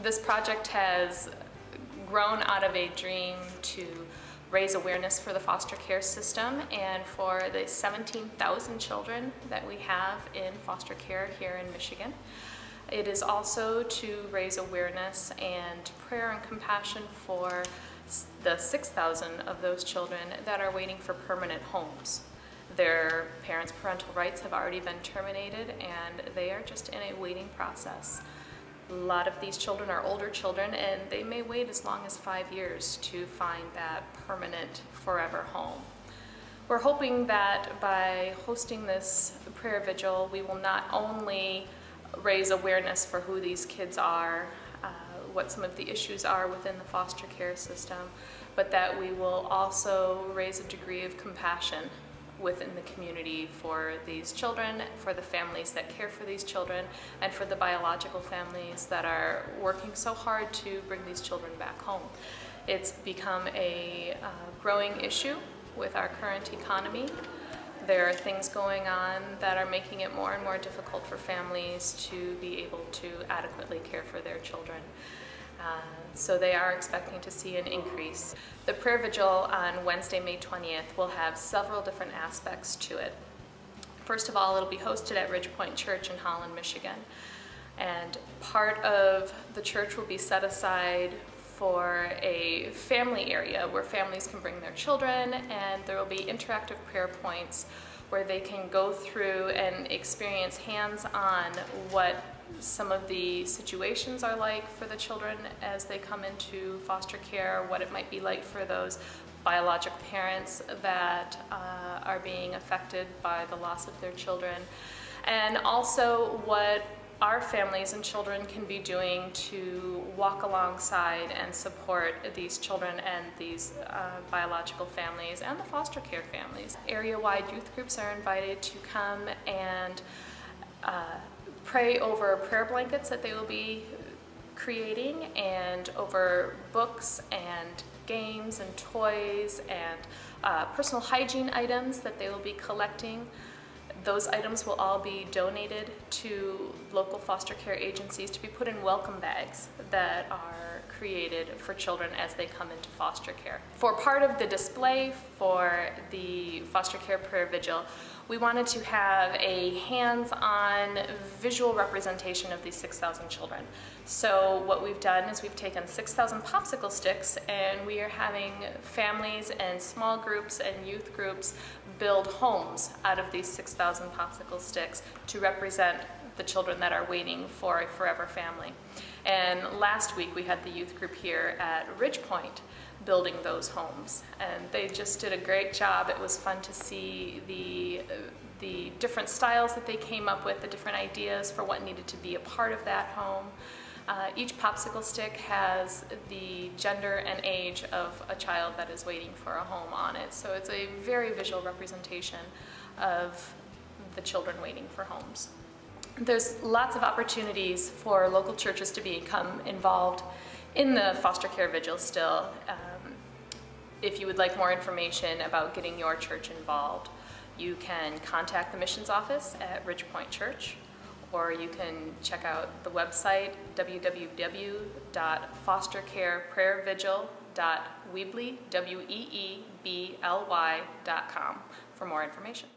This project has grown out of a dream to raise awareness for the foster care system and for the 17,000 children that we have in foster care here in Michigan. It is also to raise awareness and prayer and compassion for the 6,000 of those children that are waiting for permanent homes. Their parents' parental rights have already been terminated and they are just in a waiting process. A lot of these children are older children and they may wait as long as 5 years to find that permanent forever home. We're hoping that by hosting this prayer vigil, we will not only raise awareness for who these kids are, what some of the issues are within the foster care system, but that we will also raise a degree of compassion within the community for these children, for the families that care for these children, and for the biological families that are working so hard to bring these children back home. It's become a growing issue with our current economy. There are things going on that are making it more and more difficult for families to be able to adequately care for their children. So they are expecting to see an increase. The prayer vigil on Wednesday, May 20th will have several different aspects to it. First of all, it'll be hosted at Ridgepoint Church in Holland, Michigan. And part of the church will be set aside for a family area where families can bring their children, and there will be interactive prayer points where they can go through and experience hands-on what some of the situations are like for the children as they come into foster care, what it might be like for those biological parents that are being affected by the loss of their children, and also what our families and children can be doing to walk alongside and support these children and these biological families and the foster care families. Area-wide youth groups are invited to come and pray over prayer blankets that they will be creating, and over books and games and toys and personal hygiene items that they will be collecting. Those items will all be donated to local foster care agencies to be put in welcome bags that are created for children as they come into foster care. For part of the display for the foster care prayer vigil, we wanted to have a hands-on visual representation of these 6,000 children. So what we've done is we've taken 6,000 popsicle sticks and we are having families and small groups and youth groups build homes out of these 6,000 popsicle sticks to represent the children that are waiting for a forever family. And last week we had the youth group here at Ridgepoint building those homes, and they just did a great job. It was fun to see the different styles that they came up with, the different ideas for what needed to be a part of that home. Each popsicle stick has the gender and age of a child that is waiting for a home on it, so it's a very visual representation of the children waiting for homes. There's lots of opportunities for local churches to become involved in the foster care vigil still. If you would like more information about getting your church involved, you can contact the missions office at Ridgepoint Church, or you can check out the website www.fostercareprayervigil.weebly.com for more information.